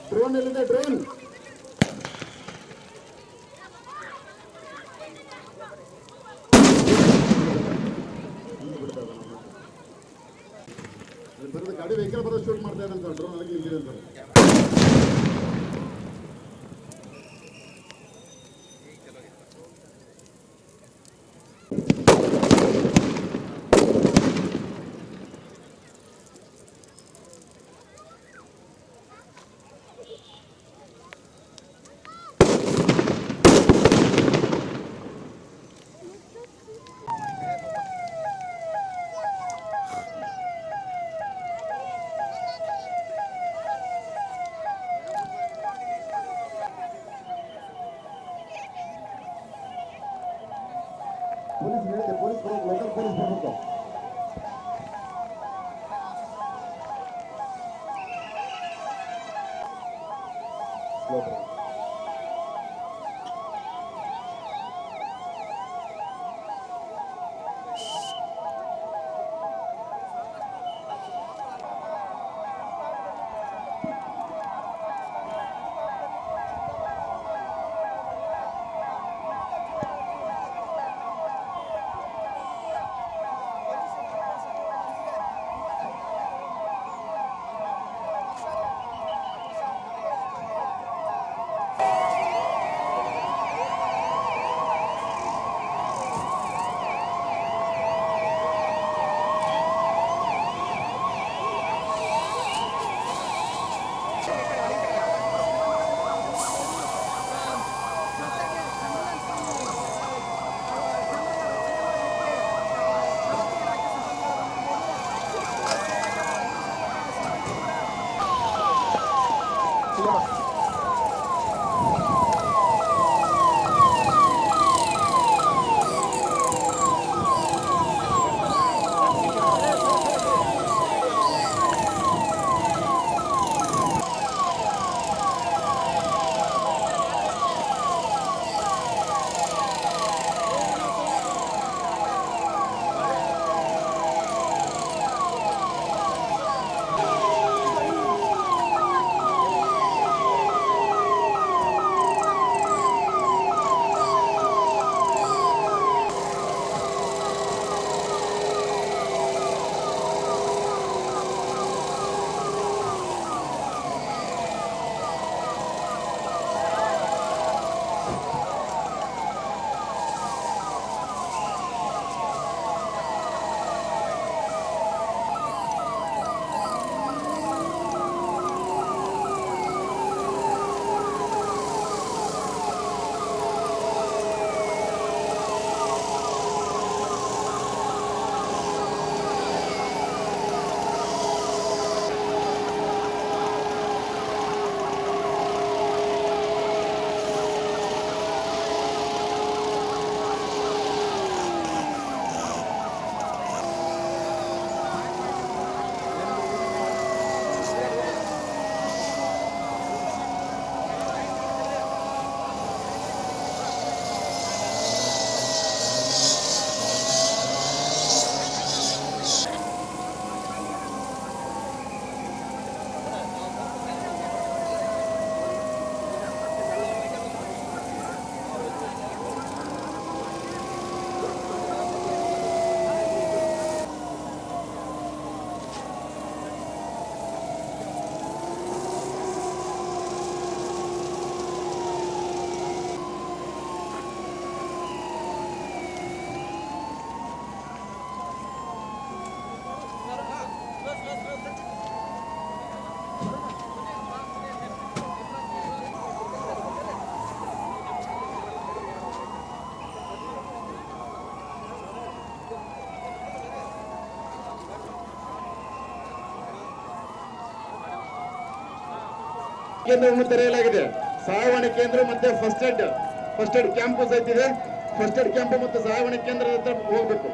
Drone ಎಲ್ಲಿದೆ? Drone ಬರೋದು ಗಾಡಿ ವೆಹಿಕಲ್ ಬರೋದು ಶೂಟ್ ಮಾಡ್ತಾ ಇದ್ದಂತ ಡ್ರೋನ್ ಆಗಿ ನಿಂತಿದೆ ಅಂತ. ಪೊಲೀಸ್ ಹೇಳಿದೆ, ಪೊಲೀಸ್ ಬರೋದು, ಲೋಕಲ್ ಪೊಲೀಸ್ ಬರಬೇಕು. ಕೇಂದ್ರವನ್ನು ತೆರೆಯಲಾಗಿದೆ. ಸಹಾಯವಾಣಿ ಕೇಂದ್ರ ಮತ್ತೆ ಫಸ್ಟ್ ಏಡ್ ಕ್ಯಾಂಪ್ ಸಹಿತ ಇದೆ. ಫಸ್ಟ್ ಏಡ್ ಕ್ಯಾಂಪ್ ಮತ್ತು ಸಹಾಯವಾಣಿ ಕೇಂದ್ರದ ಹತ್ರ ಹೋಗ್ಬೇಕು.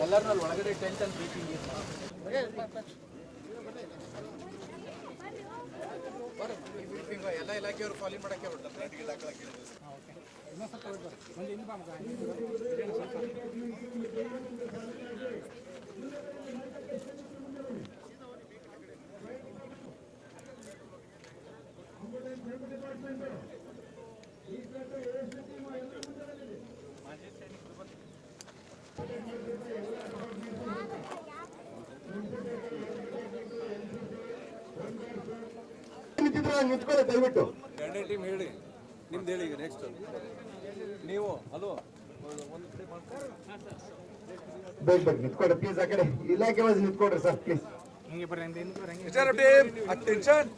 ಎಲ್ಲರೂ ಒಳಗಡೆ ಟೆಂಟ್ ಅಂತ ಎಲ್ಲ ಇಲಾಖೆಯವರು ಫಾಲೋ ಮಾಡಕ್ಕೆ ನಿಂತ್ಕೊಳ್ಳಿ ದಯವಿಟ್ಟು. ಟೀಮ್ ಹೇಳಿ, ನಿಮ್ದು ಹೇಳಿ. ಈಗ ನೆಕ್ಸ್ಟ್ ನೀವು ಅಲೋ ಬೇಗ ನಿಂತ್ಕೊಡ್ರಿ ಪ್ಲೀಸ್. ಆ ಕಡೆ ಇಲಾಖೆ ವೈಸ್ ನಿಂತ್ಕೊಡ್ರಿ ಸರ್ ಪ್ಲೀಸ್. ಅಟೆನ್ಷನ್.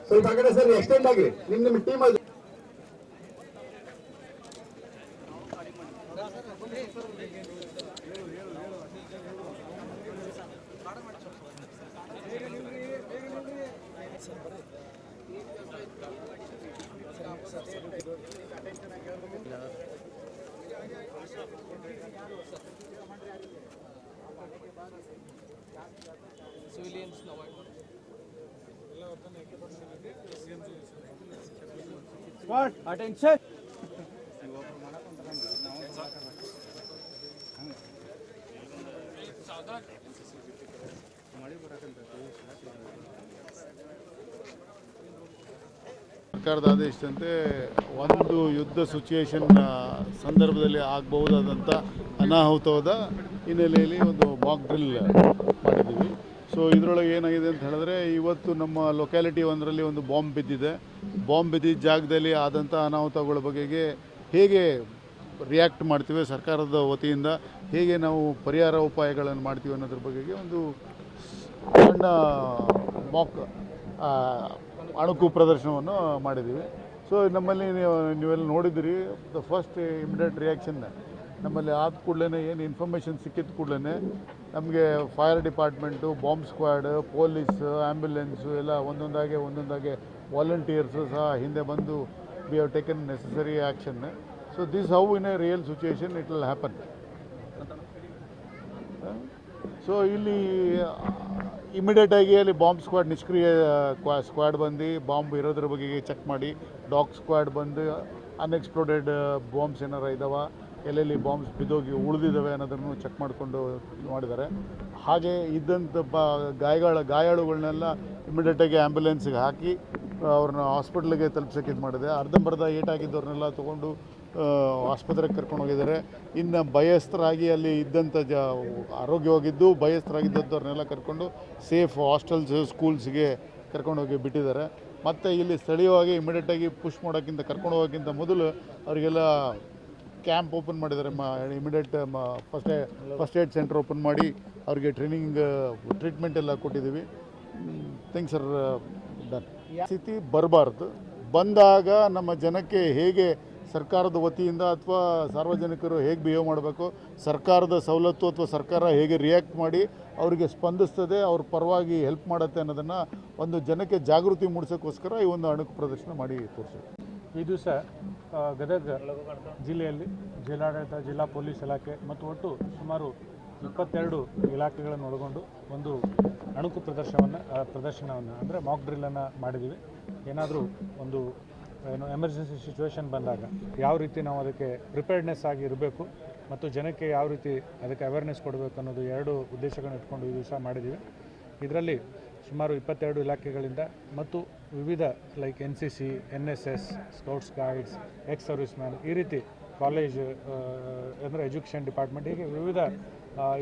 ಸ್ವಲ್ಪ ಆ ಕಡೆ ಸರ್ ಎಕ್ಸ್ಟೆಂಡ್ ಆಗ್ರಿ. ನಿಮ್ಮ ಟೀಮ್ ಅದು ಅಟೆನ್ಷನ್. ಸರ್ಕಾರದ ಆದೇಶದಂತೆ ಒಂದು ಯುದ್ಧ ಸಿಚುಯೇಷನ್ ಸಂದರ್ಭದಲ್ಲಿ ಆಗಬಹುದಾದಂಥ ಅನಾಹುತವಾದ ಹಿನ್ನೆಲೆಯಲ್ಲಿ ಒಂದು ಮಾಕ್ ಡ್ರಿಲ್ ಮಾಡಿದ್ದೀವಿ. ಸೊ ಇದರೊಳಗೆ ಏನಾಗಿದೆ ಅಂತ ಹೇಳಿದ್ರೆ, ಇವತ್ತು ನಮ್ಮ ಲೊಕ್ಯಾಲಿಟಿ ಒಂದರಲ್ಲಿ ಒಂದು ಬಾಂಬ್ ಬಿದ್ದಿದೆ. ಬಾಂಬ್ ಬಿದ್ದಿದ್ದ ಜಾಗದಲ್ಲಿ ಆದಂಥ ಅನಾಹುತಗಳ ಬಗೆಗೆ ಹೇಗೆ ರಿಯಾಕ್ಟ್ ಮಾಡ್ತೀವಿ, ಸರ್ಕಾರದ ವತಿಯಿಂದ ಹೇಗೆ ನಾವು ಪರಿಹಾರ ಉಪಾಯಗಳನ್ನು ಮಾಡ್ತೀವಿ ಅನ್ನೋದ್ರ ಬಗೆಗೆ ಒಂದು ಸಣ್ಣ ಮಾಕ್ ಅಣುಕು ಪ್ರದರ್ಶನವನ್ನು ಮಾಡಿದ್ದೀವಿ. ಸೊ ನಮ್ಮಲ್ಲಿ ನೀವೆಲ್ಲ ನೋಡಿದಿರಿ, ದ ಫಸ್ಟ್ ಇಮಿಡಿಯೇಟ್ ರಿಯಾಕ್ಷನ್ ನಮ್ಮಲ್ಲಿ ಆದ ಕೂಡಲೇ ಏನು ಇನ್ಫಾರ್ಮೇಷನ್ ಸಿಕ್ಕಿದ ಕೂಡಲೇ ನಮಗೆ fire department, bomb squad, police, ambulance ಎಲ್ಲ ಒಂದೊಂದಾಗೆ ವಾಲಂಟಿಯರ್ಸು ಸಹ ಹಿಂದೆ ಬಂದು we have taken necessary action. So this how in a real situation it will happen. So ಇಲ್ಲಿ ಇಮಿಡಿಯೇಟಾಗಿ ಅಲ್ಲಿ ಬಾಂಬ್ ಸ್ಕ್ವಾಡ್, ನಿಷ್ಕ್ರಿಯ ಸ್ಕ್ವಾಡ್ ಬಂದು ಬಾಂಬ್ ಇರೋದ್ರ ಬಗ್ಗೆ ಚೆಕ್ ಮಾಡಿ, ಡಾಗ್ ಸ್ಕ್ವಾಡ್ ಬಂದು ಅನ್ಎಕ್ಸ್ಪ್ಲೋಡೆಡ್ ಬಾಂಬ್ಸ್ ಏನಾರು ಇದ್ದಾವೆ, ಎಲ್ಲೆಲ್ಲಿ ಬಾಂಬ್ಸ್ ಬಿದ್ದೋಗಿ ಉಳಿದಿದ್ದಾವೆ ಅನ್ನೋದನ್ನು ಚೆಕ್ ಮಾಡಿಕೊಂಡು ಮಾಡಿದ್ದಾರೆ. ಹಾಗೆ ಇದ್ದಂಥ ಗಾಯಾಳುಗಳನ್ನೆಲ್ಲ ಇಮಿಡಿಯೇಟಾಗಿ ಆ್ಯಂಬುಲೆನ್ಸ್ಗೆ ಹಾಕಿ ಅವ್ರನ್ನ ಹಾಸ್ಪಿಟ್ಲಿಗೆ ತಲುಪಿಸೋಕೆ ಇದು ಮಾಡಿದೆ. ಅರ್ಧಂಬರ್ಧ ಏಟಾಗಿದ್ದವ್ರನ್ನೆಲ್ಲ ತೊಗೊಂಡು ಆಸ್ಪತ್ರೆಗೆ ಕರ್ಕೊಂಡು ಹೋಗಿದ್ದಾರೆ. ಇನ್ನು ಭಯಸ್ಥರಾಗಿ ಅಲ್ಲಿ ಇದ್ದಂಥ ಆರೋಗ್ಯವಾಗಿದ್ದು ಭಯಸ್ಥರಾಗಿದ್ದವ್ರನ್ನೆಲ್ಲ ಕರ್ಕೊಂಡು ಸೇಫ್ ಹಾಸ್ಟೆಲ್ಸ್, ಸ್ಕೂಲ್ಸ್ಗೆ ಕರ್ಕೊಂಡೋಗಿ ಬಿಟ್ಟಿದ್ದಾರೆ. ಮತ್ತು ಇಲ್ಲಿ ಸ್ಥಳೀಯವಾಗಿ ಇಮಿಡಿಯೇಟಾಗಿ ಪುಷ್ ಮಾಡೋಕ್ಕಿಂತ, ಕರ್ಕೊಂಡು ಹೋಗೋಕ್ಕಿಂತ ಮೊದಲು ಅವರಿಗೆಲ್ಲ ಕ್ಯಾಂಪ್ ಓಪನ್ ಮಾಡಿದ್ದಾರೆ. Immediate first aid centre open ಮಾಡಿ ಅವ್ರಿಗೆ ಟ್ರೀಟ್ಮೆಂಟ್ ಎಲ್ಲ ಕೊಟ್ಟಿದ್ದೀವಿ. Things are done. ಸ್ಥಿತಿ ಬರಬಾರ್ದು. ಬಂದಾಗ ನಮ್ಮ ಜನಕ್ಕೆ ಹೇಗೆ ಸರ್ಕಾರದ ವತಿಯಿಂದ ಅಥವಾ ಸಾರ್ವಜನಿಕರು ಹೇಗೆ ಬಿಹೇವ್ ಮಾಡಬೇಕು, ಸರ್ಕಾರದ ಸವಲತ್ತು ಅಥವಾ ಸರ್ಕಾರ ಹೇಗೆ ರಿಯಾಕ್ಟ್ ಮಾಡಿ ಅವರಿಗೆ ಸ್ಪಂದಿಸ್ತದೆ, ಅವ್ರ ಪರವಾಗಿ ಹೆಲ್ಪ್ ಮಾಡುತ್ತೆ ಅನ್ನೋದನ್ನು ಒಂದು ಜನಕ್ಕೆ ಜಾಗೃತಿ ಮೂಡಿಸೋಕ್ಕೋಸ್ಕರ ಈ ಒಂದು ಅಣುಕು ಪ್ರದರ್ಶನ ಮಾಡಿ ತೋರಿಸಿದೆ. ಈ ದಿವಸ ಗದಗ ಜಿಲ್ಲೆಯಲ್ಲಿ ಜಿಲ್ಲಾಡಳಿತ, ಜಿಲ್ಲಾ ಪೊಲೀಸ್ ಇಲಾಖೆ ಮತ್ತು ಒಟ್ಟು ಸುಮಾರು 22 ಇಲಾಖೆಗಳನ್ನು ಒಳಗೊಂಡು ಒಂದು ಅಣುಕು ಪ್ರದರ್ಶನವನ್ನು ಅಂದರೆ ಮಾಕ್ ಡ್ರಿಲ್ಲನ್ನು ಮಾಡಿದ್ದೀವಿ. ಏನಾದರೂ ಒಂದು ಎಮರ್ಜೆನ್ಸಿ ಸಿಚುವೇಶನ್ ಬಂದಾಗ ಯಾವ ರೀತಿ ನಾವು ಅದಕ್ಕೆ ಪ್ರಿಪೇರ್ಡ್ನೆಸ್ ಆಗಿ ಇರಬೇಕು ಮತ್ತು ಜನಕ್ಕೆ ಯಾವ ರೀತಿ ಅದಕ್ಕೆ ಅವೇರ್ನೆಸ್ ಕೊಡಬೇಕು ಅನ್ನೋದು 2 ಉದ್ದೇಶಗಳನ್ನು ಇಟ್ಕೊಂಡು ಈ ದಿವಸ ಮಾಡಿದ್ದೀವಿ. ಇದರಲ್ಲಿ ಸುಮಾರು 22 ಇಲಾಖೆಗಳಿಂದ ಮತ್ತು ವಿವಿಧ like NCC, NSS, scouts guides, ex service man, ಈ ರೀತಿ ಕಾಲೇಜ್ ಅಂದರೆ ಎಜುಕೇಷನ್ ಡಿಪಾರ್ಟ್ಮೆಂಟ್, ಹೀಗೆ ವಿವಿಧ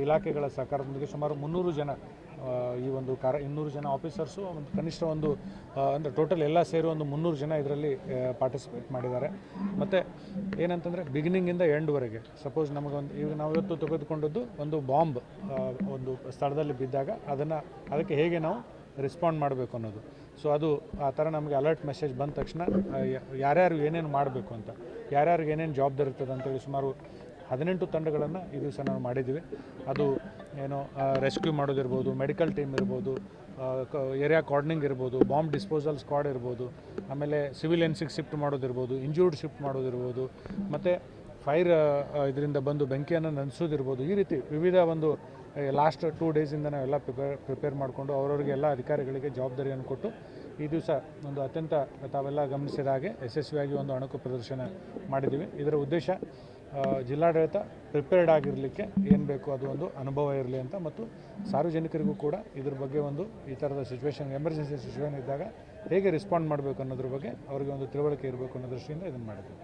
ಇಲಾಖೆಗಳ ಸಹಕಾರದೊಂದಿಗೆ ಸುಮಾರು 300 ಜನ ಈ ಒಂದು 200 ಜನ ಆಫೀಸರ್ಸು ಒಂದು ಕನಿಷ್ಠ ಒಂದು ಅಂದರೆ ಟೋಟಲ್ ಎಲ್ಲ ಸೇರಿ ಒಂದು 300 ಜನ ಇದರಲ್ಲಿ ಪಾರ್ಟಿಸಿಪೇಟ್ ಮಾಡಿದ್ದಾರೆ. ಮತ್ತು ಏನಂತಂದರೆ ಬಿಗಿನಿಂಗಿಂದ ಎಂಡ್ವರೆಗೆ ಸಪೋಸ್ ನಮಗೊಂದು ಈಗ ನಾವು ಇವತ್ತು ತೆಗೆದುಕೊಂಡದ್ದು ಒಂದು ಬಾಂಬ್ ಒಂದು ಸ್ಥಳದಲ್ಲಿ ಬಿದ್ದಾಗ ಅದಕ್ಕೆ ಹೇಗೆ ನಾವು ರೆಸ್ಪಾಂಡ್ ಮಾಡಬೇಕು ಅನ್ನೋದು. ಸೊ ಅದು ಆ ಥರ ನಮಗೆ ಅಲರ್ಟ್ ಮೆಸೇಜ್ ಬಂದ ತಕ್ಷಣ ಯಾರ್ಯಾರು ಏನೇನು ಮಾಡಬೇಕು ಅಂತ, ಯಾರ್ಯಾರಿಗೆ ಏನೇನು ಜವಾಬ್ದಾರಿ ಇರ್ತದೆ ಅಂತೇಳಿ ಸುಮಾರು 18 ತಂಡಗಳನ್ನು ಈ ದಿವಸ ನಾವು ಮಾಡಿದ್ದೀವಿ. ಅದು ಏನೋ ರೆಸ್ಕ್ಯೂ ಮಾಡೋದಿರ್ಬೋದು, ಮೆಡಿಕಲ್ ಟೀಮ್ ಇರ್ಬೋದು, ಏರಿಯಾ ಕಾರ್ಡನಿಂಗ್ ಇರ್ಬೋದು, ಬಾಂಬ್ ಡಿಸ್ಪೋಸಲ್ ಸ್ಕ್ವಾಡ್ ಇರ್ಬೋದು, ಆಮೇಲೆ ಸಿವಿಲಿಯನ್ಸಿಗೆ ಶಿಫ್ಟ್ ಮಾಡೋದಿರ್ಬೋದು, ಇಂಜೂರ್ಡ್ ಶಿಫ್ಟ್ ಮಾಡೋದಿರ್ಬೋದು, ಮತ್ತು ಫೈರ್ ಇದರಿಂದ ಬಂದು ಬೆಂಕಿಯನ್ನು ನಂದಿಸೋದಿರ್ಬೋದು. ಈ ರೀತಿ ವಿವಿಧ ಒಂದು ಲಾಸ್ಟ್ 2 ಡೇಸಿಂದ ನಾವೆಲ್ಲ ಪ್ರಿಪೇರ್ ಮಾಡಿಕೊಂಡು ಅವರವರಿಗೆ ಎಲ್ಲ ಅಧಿಕಾರಿಗಳಿಗೆ ಜವಾಬ್ದಾರಿಯನ್ನು ಕೊಟ್ಟು ಈ ದಿವಸ ಒಂದು ಅತ್ಯಂತ ತಾವೆಲ್ಲ ಗಮನಿಸಿದ ಹಾಗೆ ಯಶಸ್ವಿಯಾಗಿ ಒಂದು ಅಣುಕು ಪ್ರದರ್ಶನ ಮಾಡಿದ್ದೀವಿ. ಇದರ ಉದ್ದೇಶ ಜಿಲ್ಲಾಡಳಿತ ಪ್ರಿಪೇರ್ಡ್ ಆಗಿರಲಿಕ್ಕೆ ಏನು ಬೇಕು ಅದು ಒಂದು ಅನುಭವ ಇರಲಿ ಅಂತ, ಮತ್ತು ಸಾರ್ವಜನಿಕರಿಗೂ ಕೂಡ ಇದ್ರ ಬಗ್ಗೆ ಒಂದು ಈ ಥರದ ಸಿಚುವೇಶನ್, ಎಮರ್ಜೆನ್ಸಿ ಸಿಚುವೇಶನ್ ಇದ್ದಾಗ ಹೇಗೆ ರೆಸ್ಪಾಂಡ್ ಮಾಡಬೇಕು ಅನ್ನೋದ್ರ ಬಗ್ಗೆ ಅವರಿಗೆ ಒಂದು ತಿಳುವಳಿಕೆ ಇರಬೇಕು ಅನ್ನೋ ದೃಷ್ಟಿಯಿಂದ ಇದನ್ನು ಮಾಡಿದ್ದೀವಿ.